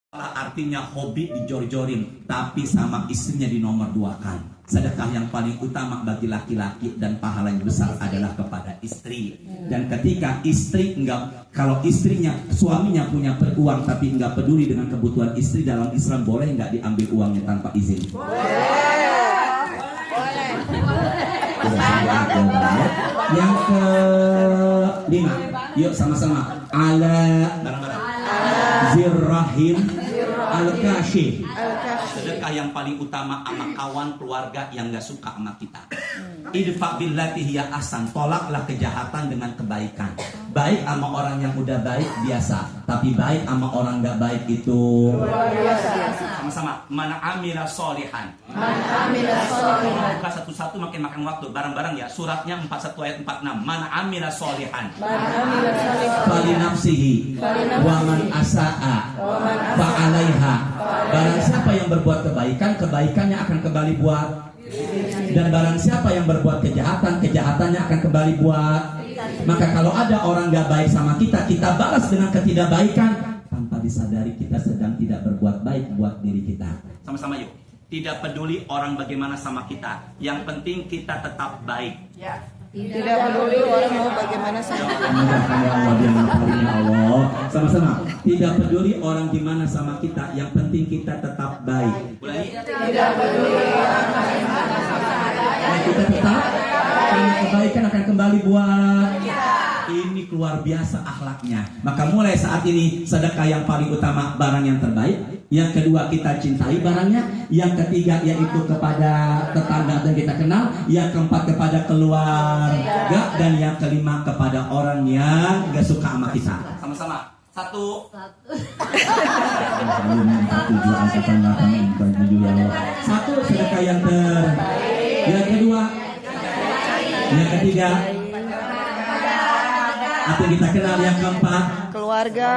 Artinya hobi dijor-jorin, tapi sama istrinya dinomor duakan. Sedekah yang paling utama bagi laki-laki dan pahala yang besar adalah kepada istri. Dan ketika istri kalau istrinya, suaminya punya uang tapi enggak peduli dengan kebutuhan istri, dalam Islam boleh enggak diambil uangnya tanpa izin? Boleh. Yang kelima, yuk sama-sama. Ala bareng-bareng. Zirrahim al-kasyih. Sedekah yang paling utama sama kawan keluarga yang gak suka sama kita. Idfa billati hiya ahsan. Tolaklah kejahatan dengan kebaikan. Baik sama orang yang udah baik biasa, tapi baik sama orang gak baik itu luar biasa. Sama-sama. Man amila sholihan. Man amila sholihan. Buka satu-satu makin makan waktu. Bareng-bareng ya. Suratnya 41 ayat 46. Man amila sholihan. Man amila sholihan. Fali nafsihi. Wa man asa'a. Fa alaiha. Barang siapa yang berbuat kebaikan, kebaikannya akan kembali buat. Dan barang siapa yang berbuat kejahatan, kejahatannya akan kembali buat. Maka kalau ada orang gak baik sama kita, kita balas dengan ketidakbaikan tanpa disadari kita sedang tidak berbuat baik buat diri kita. Sama-sama yuk. Tidak peduli orang bagaimana sama kita, yang penting kita tetap baik. Ya. Tidak peduli orang mau bagaimana sama kita. Allah. Sama-sama. Tidak peduli orang gimana sama kita, yang penting kita tetap baik. Tidak peduli orang bagaimana sama kita. Kita tetap, karena kebaikan akan kembali buat. Ini luar biasa akhlaknya. Maka mulai saat ini sedekah yang paling utama barang yang terbaik. Yang kedua kita cintai barangnya. Yang ketiga yaitu kepada tetangga yang kita kenal. Yang keempat kepada keluarga. Dan yang kelima kepada orang yang gak suka sama kita. Sama-sama. Satu. Satu sedekah yang terbaik. Yang kedua. Yang ketiga. Atau kita kenal. Yang keempat Keluarga.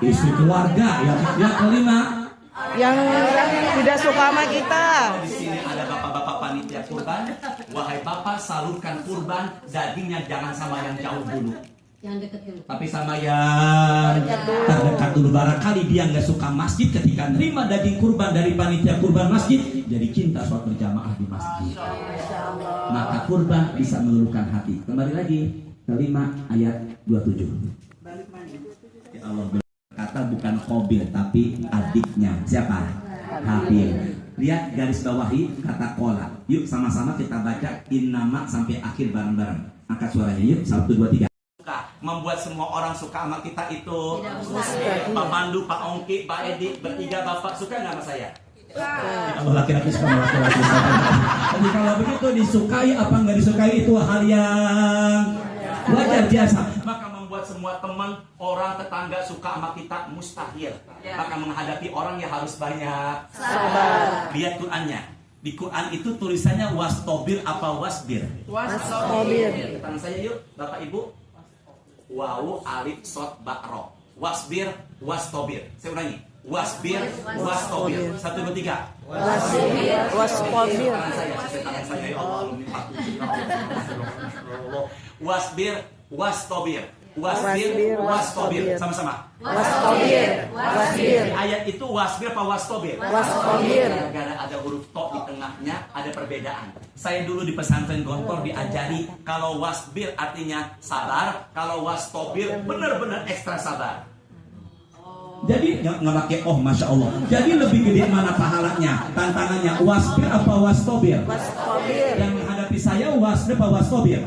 Istri keluarga. Yang kelima Yang tidak suka sama kita. Di sini ada bapak-bapak panitia kurban. Wahai bapak, salurkan kurban. Dagingnya jangan sama yang jauh dulu, yang dekat dulu, tapi sama yang terdekat dulu. Barangkali dia nggak suka masjid, ketika nerima daging kurban dari panitia kurban masjid, jadi cinta sholat berjamaah di masjid. Maka kurban bisa meluluhkan hati. Kembali lagi kelima ayat 27. Ya Allah berkata bukan Khobil tapi adiknya. Siapa? Habil. Lihat garis bawahi kata kola. Yuk sama-sama kita baca innama sampai akhir bareng-bareng. Angkat suaranya yuk. 1, 2, 3. Membuat semua orang suka sama kita itu. Pak Pandu, Pak Ongki, Pak Edi, bertiga bapak suka nggak sama saya? Kalau laki-laki suka sama laki-laki. Jadi kalau begitu disukai apa nggak disukai itu hal yang wajar biasa. Maka membuat semua teman, orang, tetangga suka sama kita mustahil. Maka menghadapi orang yang harus banyak sabar. Lihat Qurannya. Di Quran itu tulisannya wastobir apa wasbir? Wastobir. Tangan saya yuk, Bapak Ibu. Wawu alif sod bakro. Wasbir wastobir. Saya ulangi. Wasbir wastobir. 1, 2, 3. Wasbir wastobir. Tangan saya ya Allah. Wasbir wastobir. Wasbir wastobir. Sama-sama. Wasbir. Wasbir. Ayat itu wasbir apa wastobir? Wasbir. Gara-gara ada huruf to di tengahnya ada perbedaan. Saya dulu di pesantren Gontor diajari kalau wasbir artinya sabar, kalau wastobir benar-benar ekstra sabar. Jadi nggak pakai masya Allah. Jadi lebih gede mana pahalanya? Tantangannya wasbir apa wastobir? Wasbir. Yang menghadapi saya wasbir apa wastobir?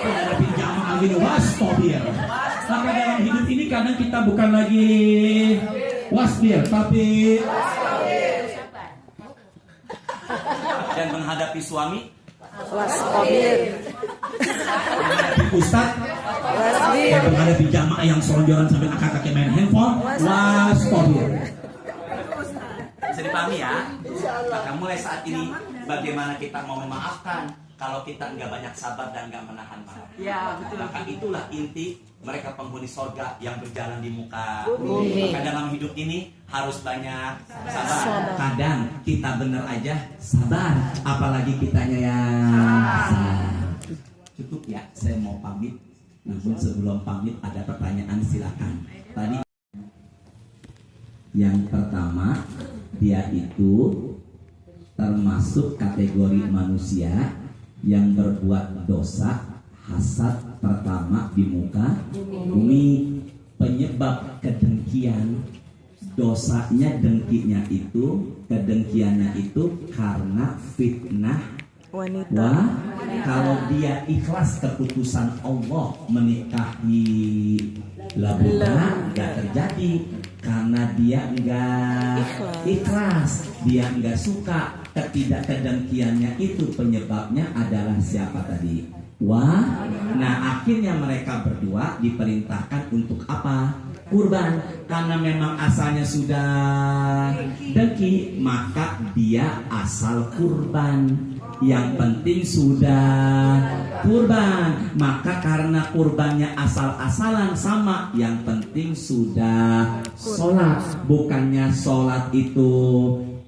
Menghadapi jamaah gini wastobir. Maka dalam hidup ini kadang kita bukan lagi wasbir tapi dan menghadapi suami Wasbir. menghadapi ustaz Wasbir. dan menghadapi jamaah yang selonjoran sambil kakak-kakak main handphone wastobir. Bisa dipahami ya? Maka mulai saat ini bagaimana kita mau memaafkan kalau kita nggak banyak sabar dan nggak menahan marah. Ya, betul. Maka itulah inti mereka penghuni sorga yang berjalan di muka bumi. Maka dalam hidup ini harus banyak sabar. Kadang kita bener aja sabar, apalagi kitanya yang sabar. Cukup ya, saya mau pamit. Namun sebelum pamit ada pertanyaan silakan. Tadi Yang pertama, dia itu termasuk kategori manusia yang berbuat dosa hasad pertama di muka bumi. Penyebab kedengkian, dosanya dengkinya itu, kedengkiannya itu karena fitnah wanita. Wah, kalau dia ikhlas keputusan Allah menikahi Labuka, nggak terjadi karena dia nggak ikhlas, dia nggak suka. Ketidakkedengkiannya itu penyebabnya adalah siapa tadi? Wah, nah akhirnya mereka berdua diperintahkan untuk apa? Kurban. Karena memang asalnya sudah dengki, maka dia asal kurban. Yang penting sudah kurban. Maka karena kurbannya asal-asalan sama, yang penting sudah sholat. Bukannya sholat itu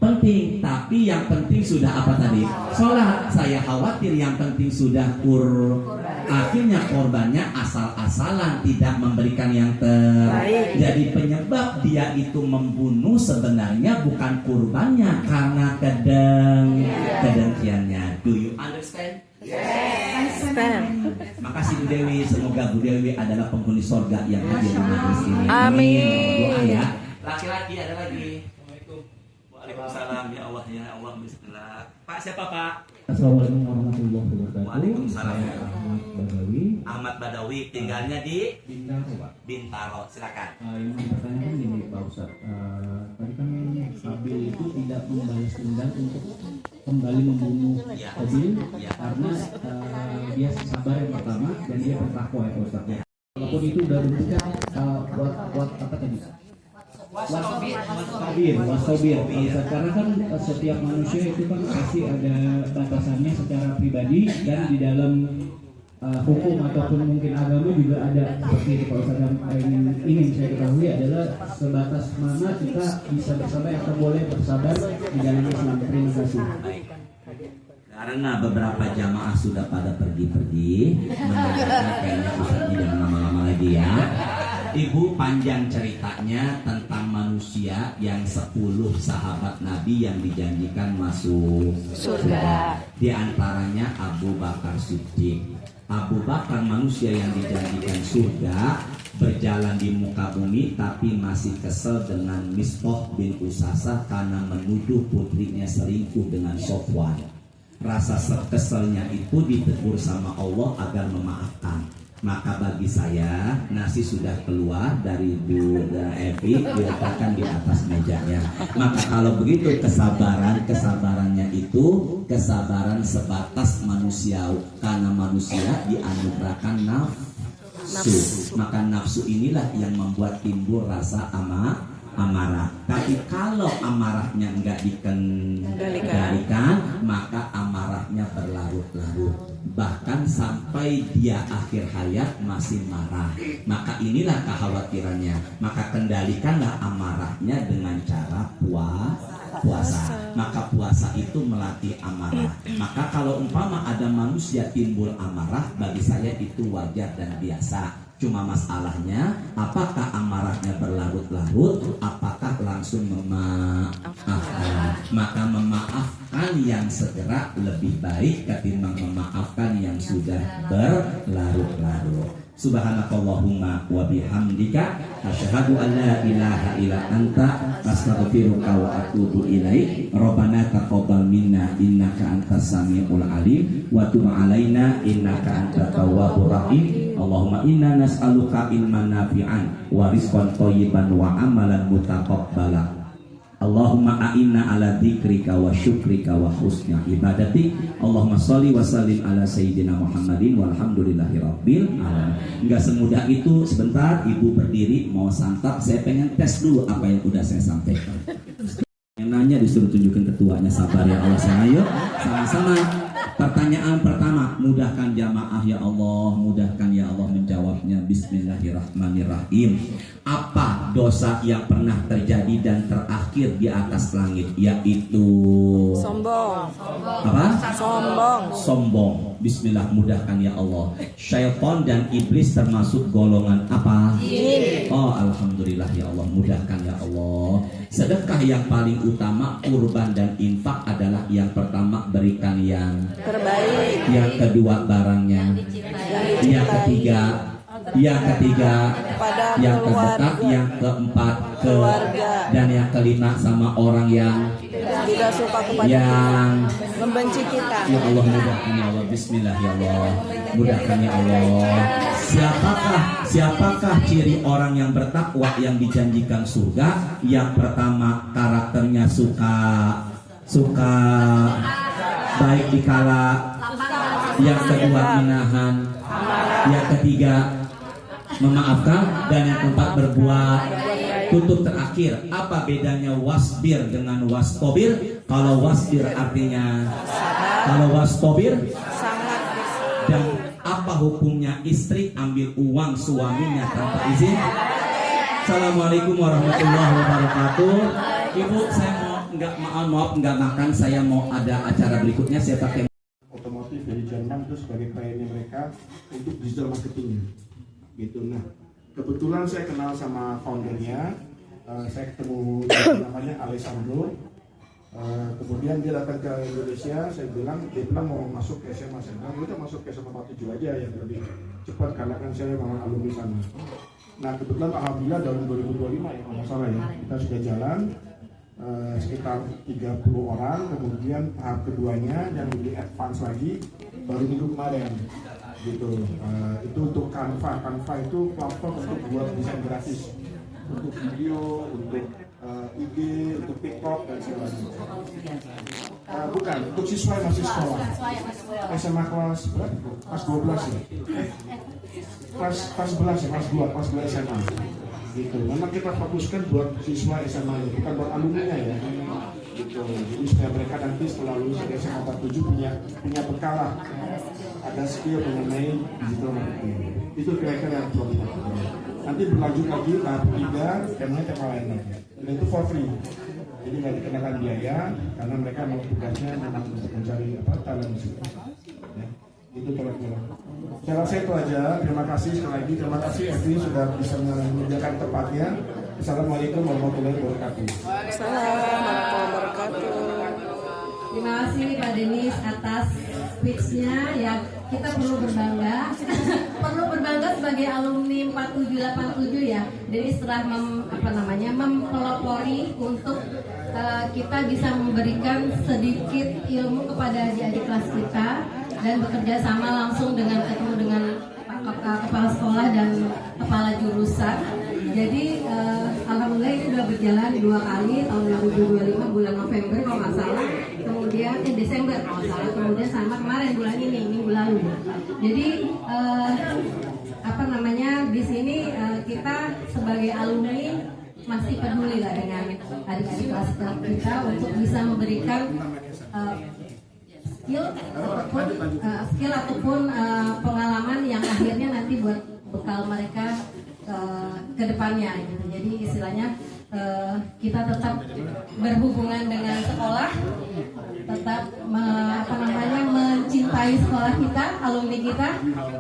penting, tapi yang penting sudah apa tadi? Sholat. Saya khawatir yang penting sudah akhirnya korbannya asal-asalan, tidak memberikan yang terbaik. Jadi penyebab dia itu membunuh sebenarnya bukan kurbannya, karena kedengkiannya. Do you understand? Yes. Makasih Bu Dewi, semoga Bu Dewi adalah penghuni sorga yang hadir di majelis ini. Amin. Doa ya. Laki-laki ada lagi. Waalaikumsalam ya Allah, ya Allah, bismillah. Pak, siapa Pak? Assalamualaikum warahmatullahi wabarakatuh. Waalaikumsalam. Ahmad Badawi. Ahmad Badawi, tinggalnya di Bintaro, Pak. Bintaro, silakan. Ini pertanyaan gini Pak Ustadz. Tadi kan Habil itu tidak membalas dendam untuk kembali membunuh Ya. Habil Ya. karena dia sabar yang pertama dan dia bertakwa ya Pak Ustadz. Ya. Walaupun itu udah bentuknya apa tadi? Wasobir. Karena kan setiap manusia itu kan pasti ada batasannya secara pribadi dan di dalam hukum ataupun mungkin agama juga ada seperti itu. Kalau saya ingin saya ketahui adalah sebatas mana kita bisa bersabar atau boleh bersabar di dalam Islam. Terima kasih. Baik. Karena beberapa jamaah sudah pada pergi-pergi, mendengarkan kayaknya Ustaz tidak lama-lama lagi ya. Ibu, panjang ceritanya tentang manusia yang 10 sahabat Nabi yang dijanjikan masuk surga. Di antaranya Abu Bakar Siddiq. Abu Bakar manusia yang dijanjikan surga, berjalan di muka bumi tapi masih kesel dengan Mistah bin Usasah karena menuduh putrinya selingkuh dengan Sofwan. Rasa keselnya itu ditegur sama Allah agar memaafkan. Maka bagi saya, nasi sudah keluar dari Bu Evi, diletakkan di atas mejanya. Maka kalau begitu kesabarannya itu kesabaran sebatas manusia, karena manusia dianugerahkan nafsu. Maka nafsu inilah yang membuat timbul rasa amarah. Tapi kalau amarahnya enggak dikendalikan, maka amarahnya berlarut-larut. Bahkan sampai dia akhir hayat masih marah. Maka inilah kekhawatirannya. Maka kendalikanlah amarahnya dengan cara puasa. Maka puasa itu melatih amarah. Maka kalau umpama ada manusia timbul amarah, bagi saya itu wajar dan biasa. Cuma masalahnya, apakah amarahnya berlarut-larut, apakah langsung memaafkan. Maka memaafkan yang segera lebih baik ketimbang memaafkan yang sudah berlarut-larut. Subhanakallahumma wa bihamdika asyhadu an la ilaha illa anta astaghfiruka wa atubu ilaik. Rabbana taqabbal minna innaka antas samiul alim wa tub alaina innaka antat tawwabur rahim. Allahumma inna nas'aluka ilman nafi'an wa rizqan thayyiban wa amalan mutaqabbalan. Allahumma a'inna ala dzikrika wa syukrika wa husna ibadatik. Allahumma sholli wa sallim ala sayyidina Muhammadin walhamdulillahi rabbil alamin. Enggak semudah itu. Sebentar, Ibu berdiri mau santap. Saya pengen tes dulu apa yang udah saya sampaikan. Yang nanya disuruh tunjukin ketuanya. Sabar ya Allah. Ayo sama-sama. Pertanyaan pertama, mudahkan jamaah ya Allah, mudahkan ya Allah menjawabnya. Bismillahirrahmanirrahim. Apa dosa yang pernah terjadi dan terakhir di atas langit? Yaitu Sombong. apa? Sombong. Sombong. Bismillah, mudahkan ya Allah. Syaitan dan iblis termasuk golongan apa? Jin. Oh, alhamdulillah ya Allah, mudahkan ya Allah. Sedekah yang paling utama, kurban dan infak adalah yang pertama berikan yang Terbaik. yang kedua barangnya, yang ketiga, Pada yang keempat, keluarga. yang keempat Keluarga. dan yang kelima sama orang yang Tidak suka kepada yang kita. Membenci kita. ya Allah, mudahkan ya Allah. Bismillah ya Allah, mudahkan ya Allah. Siapakah ciri orang yang bertakwa yang dijanjikan surga? Yang pertama, karakternya suka baik dikala. Yang kedua, menahan. Yang ketiga, memaafkan. Dan yang keempat, berbuat. Tutup terakhir, apa bedanya wasbir dengan waskobir? Kalau wasbir artinya, kalau waskobir, Sangat. dan apa hukumnya istri ambil uang suaminya tanpa izin? Assalamualaikum warahmatullahi wabarakatuh. Ibu, saya mau maaf nggak makan, saya mau ada acara berikutnya, saya pakai otomotif dari Jerman itu sebagai kliennya mereka untuk digital marketingnya gitu. Nah, kebetulan saya kenal sama foundernya, saya ketemu namanya Alessandro. Kemudian dia datang ke Indonesia, dia bilang mau masuk ke SMA. Saya bilang udah masuk ke SMA 47 aja yang lebih cepat karena kan saya memang alumni sana. Nah, kebetulan alhamdulillah tahun 2025 ya kalau nggak salah ya, kita sudah jalan sekitar 30 orang. Kemudian tahap keduanya yang lebih advance lagi baru minggu kemarin gitu. Itu untuk Canva itu platform untuk buat desain grafis, untuk video, untuk IG, untuk TikTok dan segala macam. Bukan, untuk siswa yang masih sekolah. SMA kelas berapa? Kelas 12 ya. Kelas 11 ya, kelas 2 SMA. Gitu. Memang kita fokuskan buat siswa SMA ya, bukan buat alumni ya. Gitu. Jadi supaya mereka nanti setelah lulus dari SMA 47 punya bekal lah. Ada skill mengenai digital marketing. Itu kira-kira yang perlu kita lakukan. Nanti berlanjut lagi tahap 3, temanya tema lain lagi. Dan itu for free. Jadi nggak dikenakan biaya karena mereka mau tugasnya memang untuk mencari talent sih. Ya. Itu kira-kira. Saya rasa itu aja. Terima kasih sekali lagi. Terima kasih Evi sudah bisa menyediakan tempatnya. Assalamualaikum warahmatullahi wabarakatuh. Assalamualaikum warahmatullahi wabarakatuh. Terima kasih Pak Denis atas speech-nya. Ya, kita perlu berbangga. Perlu berbangga sebagai alumni 4787 ya. Jadi setelah mempelopori untuk kita bisa memberikan sedikit ilmu kepada adik-adik kelas kita dan bekerja sama langsung ketemu dengan kepala sekolah dan kepala jurusan. Jadi alhamdulillah ini sudah berjalan 2 kali, tahun 2025 bulan November kalau nggak salah, kemudian Desember kalau nggak salah, kemudian sama kemarin bulan ini minggu lalu. Jadi di sini kita sebagai alumni masih peduli lah dengan adik-adik kelas kita untuk bisa memberikan skill ataupun pengalaman yang akhirnya nanti buat bekal mereka ke depannya gitu. Jadi istilahnya kita tetap berhubungan dengan sekolah, tetap mencintai sekolah kita, alumni kita.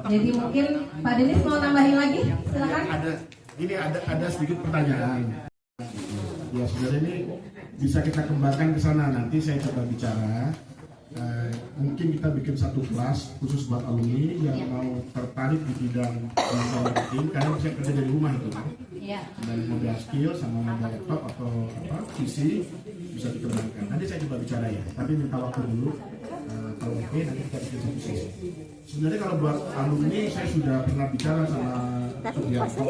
Jadi mungkin Pak Denis mau nambahin lagi, silakan. Ada sedikit pertanyaan. Ya sebenarnya ini bisa kita kembangkan ke sana. Nanti saya coba bicara. Mungkin kita bikin satu kelas khusus buat alumni yang mau tertarik di bidang marketing, karena bisa kerja dari rumah itu kan. Dari modal skill sama modal laptop atau PC bisa dikembangkan. Nanti saya coba bicara ya. Tapi minta waktu dulu. Kalau oke nanti kita bikin satu sesi. Sebenarnya kalau buat alumni saya sudah pernah bicara sama Sugiarto.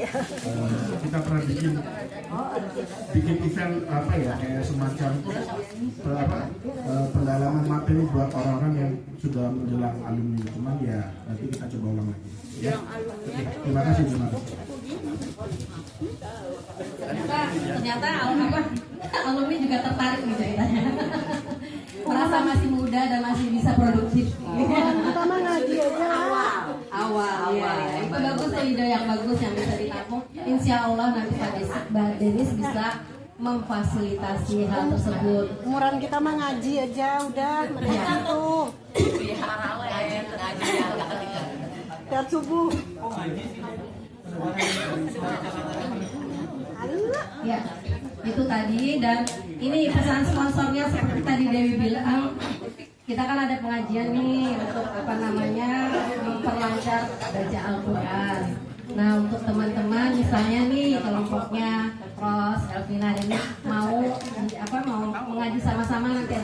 Kita pernah bikin event kayak semacam pendalaman materi buat orang-orang yang sudah menjelang alumni. Cuman ya nanti kita coba ulang lagi. Ya. Oke, terima kasih. Ternyata alumni juga tertarik nih ceritanya. Merasa masih muda dan masih bisa produktif. Pertama ngaji aja Awal. Itu bagus tuh ide yang bagus yang bisa ditampung. Insya Allah nanti pada Denis bisa memfasilitasi hal tersebut. Umuran kita mah ngaji aja udah mereka tuh. Tiap subuh. Ya, itu tadi. Dan ini pesan sponsornya seperti tadi Dewi bilang, kita kan ada pengajian nih untuk memperlancar baca Al-Quran. Nah, untuk teman-teman misalnya nih kelompoknya Ros, Elvina, dan mau mengaji sama-sama nanti ada